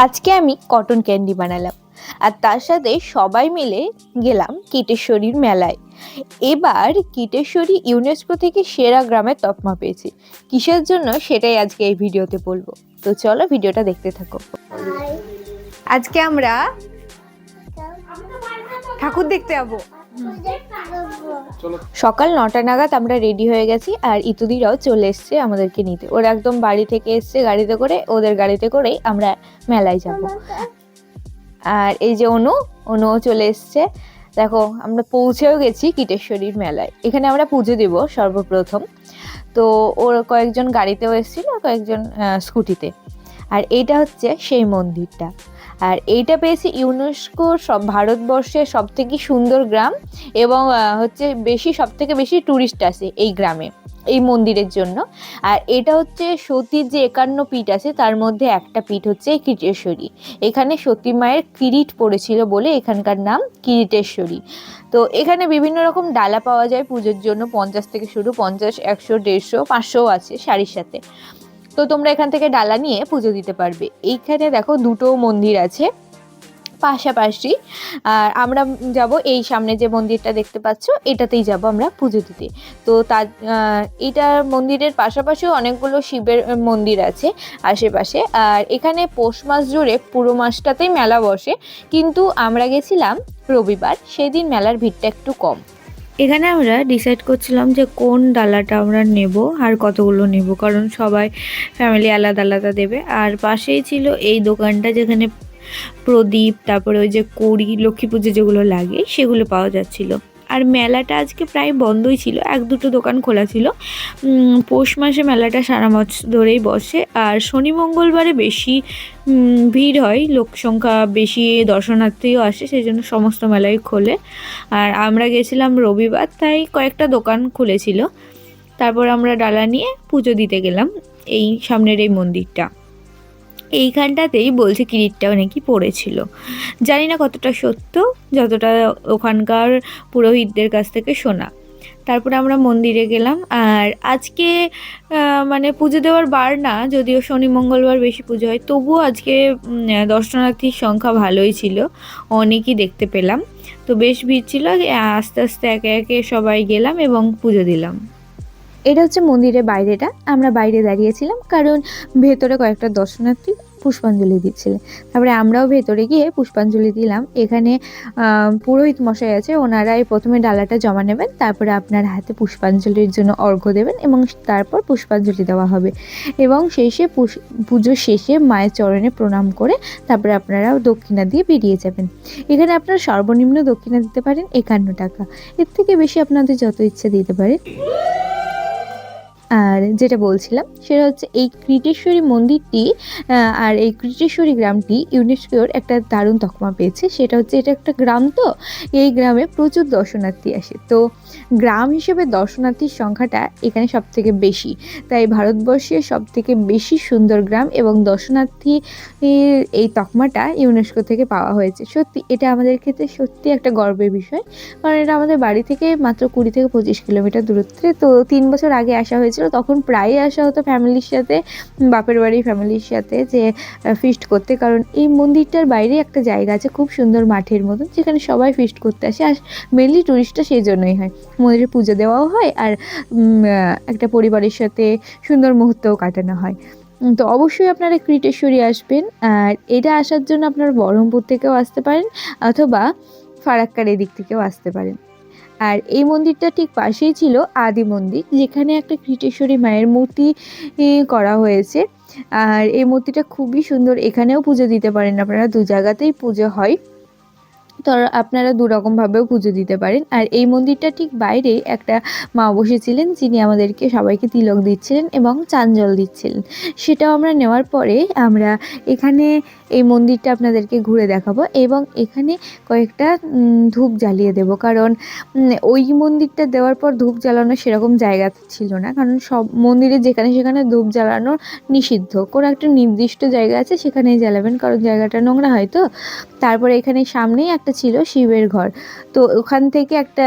আজকে আমি cotton candy বানালাম আর তার সাথে সবাই মিলে গেলাম কিটেশ্বরীর মেলায়। এবার কিটেশ্বরী ইউনেস্কো থেকে সেরা গ্রামের তকমা পেয়েছে। কিসের জন্য সেটাই আজকে এই ভিডিওতে বলবো, তো চলো ভিডিওটা দেখতে থাকো। আজকে আমরা ঠাকুর দেখতে যাবো। সকাল 9টা নাগাদ আমরা রেডি হয়ে গেছি আর ইতুদিরাও চলে এসছে আমাদেরকে নিতে। ওরা একদম বাড়ি থেকে এসছে গাড়িতে করে, ওদের গাড়িতে করেই আমরা মেলায় যাব। আর এই যে অনুও চলে এসছে। দেখো আমরা পৌঁছেও গেছি কিটেশ্বরীর মেলায়। এখানে আমরা পুজো দেব সর্বপ্রথম। তো ওর কয়েকজন গাড়িতেও এসেছিল, কয়েকজন স্কুটিতে। আর এইটা হচ্ছে সেই মন্দিরটা। আর এইটা পেয়েছি ইউনেস্কোর ভারতবর্ষের সব থেকে সুন্দর গ্রাম, এবং হচ্ছে সব থেকে বেশি ট্যুরিস্ট আসে এই গ্রামে এই মন্দিরের জন্য। আর এটা হচ্ছে সতীর যে 51 পীঠ আছে তার মধ্যে একটা পীঠ হচ্ছে কিটেশ্বরী। এখানে সতী মায়ের কিরিট পড়েছিল বলে এখানকার নাম কিরিটেশ্বরী। তো এখানে বিভিন্ন রকম ডালা পাওয়া যায় পুজোর জন্য, 50 থেকে শুরু, 50, 100, 150, 500 আছে শাড়ির সাথে। তো তোমরা এখান থেকে ডালা নিয়ে পুজো দিতে পারবে। এইখানে দেখো দুটো মন্দির আছে পাশাপাশি। আর আমরা যাব এই সামনে যে মন্দিরটা দেখতে পাচ্ছ, এটাতেই যাব আমরা পুজো দিতে। তো তার এটা মন্দিরের পাশাপাশিও অনেকগুলো শিবের মন্দির আছে আশেপাশে। আর এখানে পৌষ মাস জুড়ে পুরো মাসটাতেই মেলা বসে, কিন্তু আমরা গেছিলাম রবিবার, সেদিন মেলার ভিড়টা একটু কম। এখানে আমরা ডিসাইড করছিলাম যে কোন ডালাটা আমরা নেব আর কতগুলো নেব, কারণ সবাই ফ্যামিলি আলাদা আলাদা দেবে। আর পাশেই ছিল এই দোকানটা যেখানে প্রদীপ, তারপরে ওই যে কড়ি, লক্ষ্মী পুজো যেগুলো লাগে সেগুলো পাওয়া যাচ্ছিল। আর মেলাটা আজকে প্রায় বন্ধই ছিল, 1-2টো দোকান খোলা ছিল। পৌষ মাসে মেলাটা সারা মাস ধরেই বসে। আর শনি মঙ্গলবারে বেশি ভিড় হয়, লোক সংখ্যা বেশি, দর্শনার্থীও আসে, সেই জন্য সমস্ত মেলাই খোলে। আর আমরা গেছিলাম রবিবার, তাই কয়েকটা দোকান খুলেছিল। তারপর আমরা ডালা নিয়ে পুজো দিতে গেলাম এই সামনের এই মন্দিরটা। এইখানটাতেই বলছে কিরিটটাও নাকি পড়েছিল। জানি না কতটা সত্য, যতটা ওখানকার পুরোহিতদের কাছ থেকে শোনা। তারপরে আমরা মন্দিরে গেলাম। আর আজকে মানে পুজো দেওয়ার বার না, যদিও শনি মঙ্গলবার বেশি পুজো হয়, তবুও আজকে দর্শনার্থীর সংখ্যা ভালোই ছিল, অনেকই দেখতে পেলাম। তো বেশ ভিড় ছিল। আস্তে আস্তে একে একে সবাই গেলাম এবং পুজো দিলাম। এটা হচ্ছে মন্দিরের বাইরেটা। আমরা বাইরে দাঁড়িয়েছিলাম কারণ ভেতরে কয়েকটা দর্শনার্থী পুষ্পাঞ্জলি দিচ্ছিলেন। তারপরে আমরাও ভেতরে গিয়ে পুষ্পাঞ্জলি দিলাম। এখানে পুরোহিত মশাই আছে, ওনারাই প্রথমে ডালাটা জমা নেবেন, তারপরে আপনার হাতে পুষ্পাঞ্জলির জন্য অর্ঘ্য দেবেন এবং তারপর পুষ্পাঞ্জলি দেওয়া হবে। এবং শেষে পুজো শেষে মায়ের চরণে প্রণাম করে তারপরে আপনারা দক্ষিণা দিয়ে বেরিয়ে যাবেন। এখানে আপনারা সর্বনিম্ন দক্ষিণা দিতে পারেন 51 টাকা, এর থেকে বেশি আপনাদের যত ইচ্ছা দিতে পারেন। আর যেটা বলছিলাম সেটা হচ্ছে এই কিটেশ্বরী মন্দিরটি আর এই কিটেশ্বরী গ্রামটি ইউনেস্কোর একটা দারুণ তকমা পেয়েছে। সেটা হচ্ছে এটা একটা গ্রাম, তো এই গ্রামে প্রচুর দর্শনার্থী আসে। তো গ্রাম হিসেবে দর্শনার্থীর সংখ্যাটা এখানে সব থেকে বেশি, তাই ভারতবর্ষের সব থেকে বেশি সুন্দর গ্রাম এবং দর্শনার্থী এই তকমাটা ইউনেস্কো থেকে পাওয়া হয়েছে। সত্যি এটা আমাদের ক্ষেত্রে সত্যি একটা গর্বের বিষয়, কারণ এটা আমাদের বাড়ি থেকে মাত্র 20 থেকে 25 কিলোমিটার দূরত্বে। তো 3 বছর আগে আসা হয়েছিল, তখন প্রায়ই আসা হতো ফ্যামিলির সাথে, বাপের বাড়ির ফ্যামিলির সাথে, যে ফিস্ট করতে। কারণ এই মন্দিরটার বাইরে একটা জায়গা আছে খুব সুন্দর মাঠের মতন, যেখানে সবাই ফিস্ট করতে আসে। আর মেনলি টুরিস্টটা সেই জন্যই হয়, মন্দিরে পুজো দেওয়াও হয় আর একটা পরিবারের সাথে সুন্দর মুহূর্তও কাটানো হয়। তো অবশ্যই আপনারা কিটেশ্বরী আসবেন। আর এটা আসার জন্য আপনারা বহরমপুর থেকেও আসতে পারেন অথবা ফারাক্কার এদিক থেকেও আসতে পারেন। আর এই মন্দিরটা ঠিক পাশেই ছিল আদি মন্দির, যেখানে একটা কিটেশ্বরী মায়ের মূর্তি করা হয়েছে। আর এই মূর্তিটা খুবই সুন্দর। এখানেও পুজো দিতে পারেন আপনারা, 2 জায়গাতেই পুজো হয়, তো আপনারা 2 রকমভাবেও পুজো দিতে পারেন। আর এই মন্দিরটা ঠিক বাইরে একটা মা বসেছিলেন, যিনি আমাদেরকে সবাইকে তিলক দিচ্ছিলেন এবং চান জল দিচ্ছিলেন। সেটাও আমরা নেওয়ার পরে আমরা এখানে এই মন্দিরটা আপনাদেরকে ঘুরে দেখাবো এবং এখানে কয়েকটা ধূপ জ্বালিয়ে দেব, কারণ ওই মন্দিরটা দেওয়ার পর ধূপ জ্বালানোর সেরকম জায়গা ছিল না, কারণ সব মন্দিরে যেখানে সেখানে ধূপ জ্বালানো নিষিদ্ধ। কোনো একটা নির্দিষ্ট জায়গা আছে সেখানেই জ্বালাবেন, কারণ জায়গাটা নোংরা হয়। তো তারপরে এখানে সামনেই একটা ছিল শিবের ঘর, তো ওখান থেকে একটা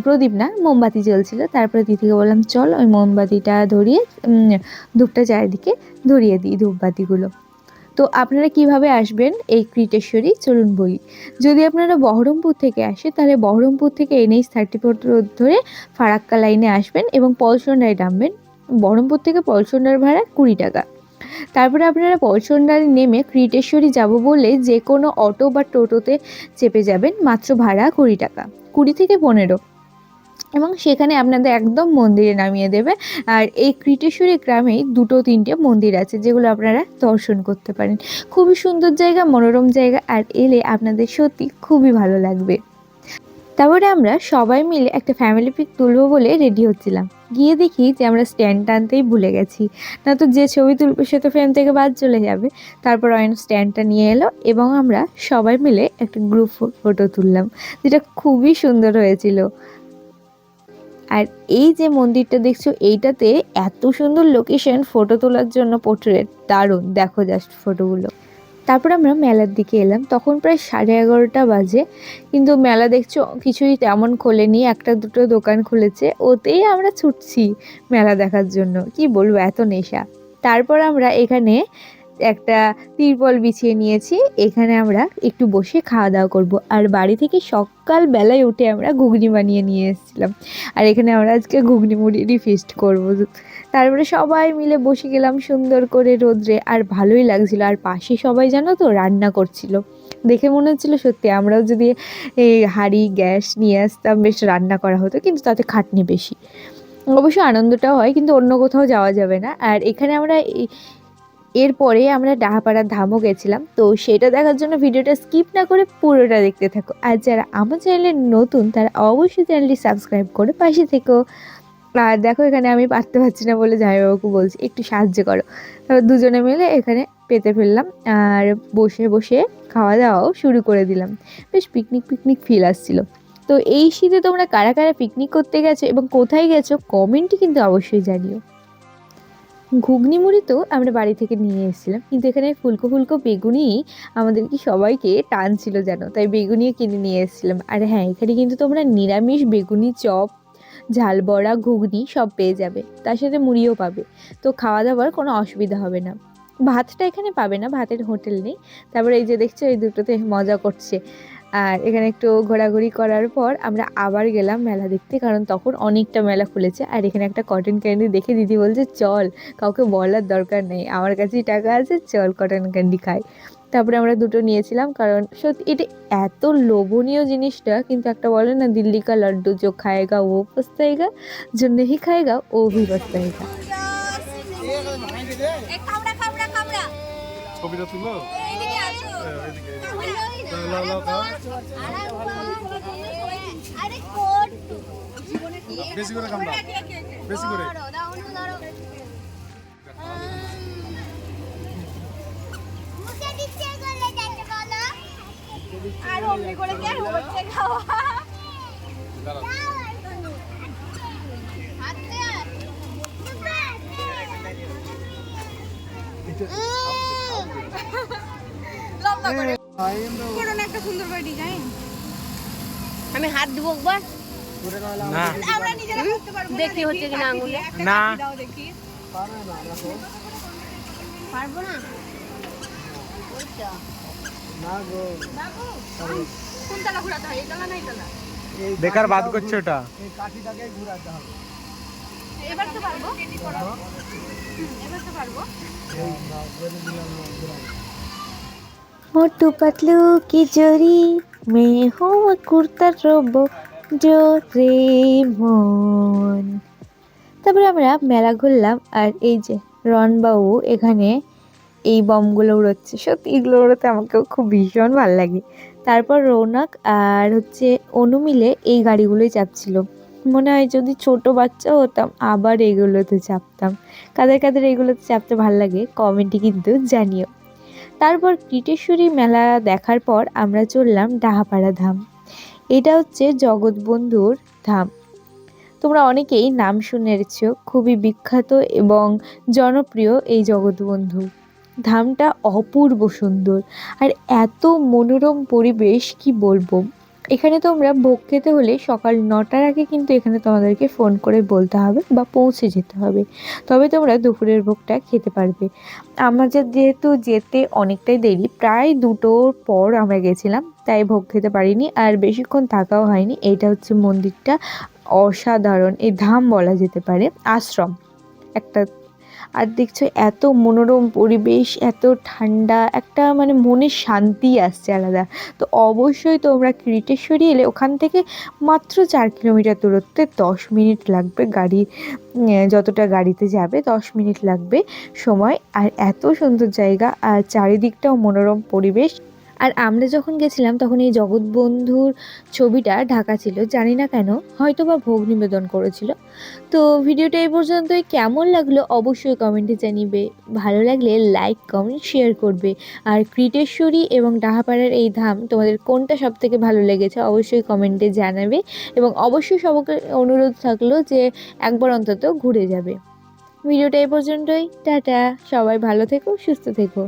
প্রদীপ না মোমবাতি জ্বলছিল। তারপরে দিদিকে বললাম চল ওই মোমবাতিটা ধরিয়ে ধূপটা চারিদিকে ধরিয়ে দিই, ধূপবাতিগুলো। তো আপনারা কিভাবে আসবেন এই ক্রিটেশ্বরী চলুন বলি। যদি আপনারা বহরমপুর থেকে আসে তাহলে বহরমপুর থেকে NH-34 রোড ধরে ফারাক্কা লাইনে আসবেন এবং পলসন্ডায় নামবেন। বহরমপুর থেকে পলসন্ডার ভাড়া 20 টাকা। তারপরে আপনারা পলসন্ডায় নেমে ক্রিটেশ্বরী যাব বলে যে কোনো অটো বা টোটোতে চেপে যাবেন, মাত্র ভাড়া 20 টাকা, 20 থেকে 15, এবং সেখানে আপনাদের একদম মন্দিরে নামিয়ে দেবে। আর এই ক্রিটেশ্বরী গ্রামেই 2-3টে মন্দির আছে যেগুলো আপনারা দর্শন করতে পারেন। খুবই সুন্দর জায়গা, মনোরম জায়গা, আর এলে আপনাদের সত্যি খুবই ভালো লাগবে। তারপরে আমরা সবাই মিলে একটা ফ্যামিলি পিক তুলবো বলে রেডি হচ্ছিলাম, গিয়ে দেখি যে আমরা স্ট্যান্ড টানতেই ভুলে গেছি, না তো যে ছবি তুলবো সে তো ফ্রেম থেকে বাদ চলে যাবে। তারপর অয়ন স্ট্যান্ডটা নিয়ে এলো এবং আমরা সবাই মিলে একটা গ্রুপ ফটো তুললাম, যেটা খুবই সুন্দর হয়েছিল। আর এই যে মন্দিরটা দেখছো, এইটাতে এত সুন্দর লোকেশন ফটো তোলার জন্য, পোর্ট্রেট দারুণ, দেখো জাস্ট ফটোগুলো। তারপর আমরা মেলার দিকে এলাম, তখন প্রায় 11:30 বাজে, কিন্তু মেলা দেখছো কিছুই তেমন খোলেনি, 1-2টো দোকান খুলেছে, ওতেই আমরা ছুটছি মেলা দেখার জন্য, কি বলবো এত নেশা। তারপর আমরা এখানে একটা তিরপল বিছিয়ে নিয়েছি, এখানে আমরা একটু বসে খাওয়া দাওয়া করব। আর বাড়ি থেকে সকাল বেলায় উঠে আমরা ঘুগনি বানিয়ে নিয়ে এসেছিলাম, আর এখানে আমরা আজকে ঘুগনি মুড়িরই ফিস্ট করব। তারপরে সবাই মিলে বসে গেলাম সুন্দর করে রোদ্রে, আর ভালোই লাগছিল। আর পাশে সবাই জানো তো রান্না করছিল, দেখে মনে হচ্ছিল সত্যি আমরাও যদি এই হাঁড়ি গ্যাস নিয়ে আসতাম বেশ রান্না করা হতো, কিন্তু তাতে খাটনি বেশি। অবশ্য আনন্দটাও হয়, কিন্তু অন্য কোথাও যাওয়া যাবে না। আর এখানে আমরা এরপরে আমরা ডাহাপাড়ার ধামও গেছিলাম, তো সেটা দেখার জন্য ভিডিওটা স্কিপ না করে পুরোটা দেখতে থাকো। আর যারা আমার চ্যানেলে নতুন তারা অবশ্যই চ্যানেলটি সাবস্ক্রাইব করে পাশে থেকো। আর দেখো এখানে আমি পারতে পারছি না বলে জামাইবাবুকে বলছি একটু সাহায্য করো, তারপর দুজনে মিলে এখানে পেতে ফেললাম, আর বসে বসে খাওয়া দাওয়াও শুরু করে দিলাম। বেশ পিকনিক পিকনিক ফিল আসছিল। তো এই শীতে তোমরা কারা কারা পিকনিক করতে গেছো এবং কোথায় গেছো কমেন্টে কিন্তু অবশ্যই জানিও। ঘুগনি মুড়ি তো আমরা বাড়ি থেকে নিয়ে এসেছিলাম, কিন্তু এখানে ফুলকো ফুলকো বেগুনি আমাদেরকে সবাইকে টানছিল যেন, তাই বেগুনিও কিনে নিয়ে এসেছিলাম। আর হ্যাঁ, এখানে কিন্তু তোমরা নিরামিষ বেগুনি চপ, ঝাল বড়া, ঘুগনি সব পেয়ে যাবে, তার সাথে মুড়িও পাবে। তো খাওয়া দাওয়ার কোনো অসুবিধা হবে না। ভাতটা এখানে পাবে না, ভাতের হোটেল নেই। তারপরে এই যে দেখছো এই দুটোতে মজা করছে। আর এখানে একটু ঘোরাঘুরি করার পর আমরা আবার গেলাম মেলা দেখতে, কারণ তখন অনেকটা মেলা খুলেছে। আর এখানে একটা কটন ক্যান্ডি দেখে দিদি বলছে চল, কাউকে বলার দরকার নেই, আমার কাছেই টাকা আছে, চল কটন ক্যান্ডি খাই। তারপরে আমরা দুটো নিয়েছিলাম, কারণ সত্যি এটা এত লোভনীয় জিনিসটা, কিন্তু একটা বলে না দিল্লি কা লাড্ডু जो खाएगा वो पछताएगा, जो नहीं खाएगा वो भी पछताएगा। ছবিটা তুলো বেশি করে কামড়া, বেশি করে আর অমনি করে কি আর হচ্ছে খাওয়া লম্বা করে করুন একটা সুন্দর করে ডিজাইন। আমি হাত দিব একবার, না আমরা নিজেরা করতে পারবো, দেখি হচ্ছে কিনা আঙ্গুলে না দাও দেখি, পারবো না ওইটা না গো কোন তালা ঘোরাতে হয়, এই তালা না এই তালা? বেকার বাদ করছে ওটা, এই কাঠিটাকে ঘোরাতে হবে। এবার তো পারবো, এবার তো পারবো। मोटू पतलू की जोड़ी मैं हूँ कुर्ता रोबो जो रे মন। তারপরে আমরা মেলা ঘুরলাম, আর এই যে রনবাবু এখানে এই বমগুলো উড়োচ্ছে, সত্যি এগুলো উড়োতে আমাকেও খুব ভীষণ ভালো লাগে। তারপর রৌনক আর হচ্ছে অনু মিলে এই গাড়িগুলোই চাপছিল। মনে হয় যদি ছোট বাচ্চা হতাম আবার এগুলোতে চাপতাম। কাদের কাদের এগুলোতে চাপতে ভালো লাগে কমেন্টে কিন্তু জানিও। তারপর ক্রিটেশ্বরী মেলা দেখার পর আমরা চললাম ডাহাপাড়া ধাম। এটা হচ্ছে জগৎবন্ধুর ধাম, তোমরা অনেকেই নাম শুনেছ, খুবই বিখ্যাত এবং জনপ্রিয় এই জগৎবন্ধু ধামটা অপূর্ব সুন্দর, আর এত মনোরম পরিবেশ কি বলবো। এখানে তোমরা ভোগ খেতে হলে সকাল 9টার আগে কিন্তু এখানে তোমাদেরকে ফোন করে বলতে হবে বা পৌঁছে যেতে হবে, তবে তোমরা দুপুরের ভোগটা খেতে পারবে। আমাদের যেহেতু যেতে অনেকটাই দেরি, প্রায় 2টোর পর আমরা গেছিলাম, তাই ভোগ খেতে পারিনি আর বেশিক্ষণ থাকাও হয়নি। এইটা হচ্ছে মন্দিরটা, অসাধারণ, এই ধাম বলা যেতে পারে, আশ্রম একটা। আর দেখছো এত মনোরম পরিবেশ, এত ঠান্ডা, একটা মানে মনে শান্তি আসছে আলাদা। তো অবশ্যই তোমরা ক্রিটেশ্বরী এলে ওখান থেকে মাত্র 4 কিলোমিটার দূরত্বে, 10 মিনিট লাগবে গাড়ি, যতটা গাড়িতে যাবে 10 মিনিট লাগবে সময়। আর এত সুন্দর জায়গা আর চারিদিকটাও মনোরম পরিবেশ। আর আমরা যখন গেছিলাম তখন এই জগৎবন্ধুর ছবিটা ঢাকা ছিল, জানি না কেন, হয়তো বা ভোগ নিবেদন করেছিল। তো ভিডিওটা এই পর্যন্তই, কেমন লাগলো অবশ্যই কমেন্টে জানিবে, ভালো লাগলে লাইক কমেন্ট শেয়ার করবে। আর ক্রিটেশ্বরী এবং ডাহাপাড়ার এই ধাম তোমাদের কোনটা সব থেকে ভালো লেগেছে অবশ্যই কমেন্টে জানাবে, এবং অবশ্যই সবাইকে অনুরোধ থাকলো যে একবার অন্তত ঘুরে যাবে। ভিডিওটা এই পর্যন্তই, টাটা, সবাই ভালো থেকো, সুস্থ থেকো।